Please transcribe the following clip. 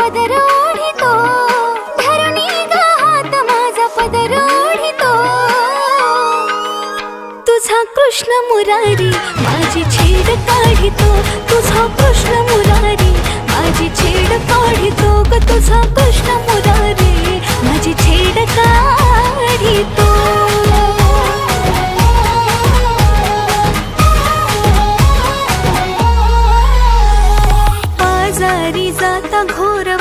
पदर ओढितो, धरुणी ग हात माझा पदर ओढितो. तुझा कृष्ण मुरारी माझी छेड काढितो, तुझा कृष्ण मुरारी माझी छेड काढितो ग, तुझा कृष्ण मुरारी माझी छेड काढितो. बाजारी जाता घोर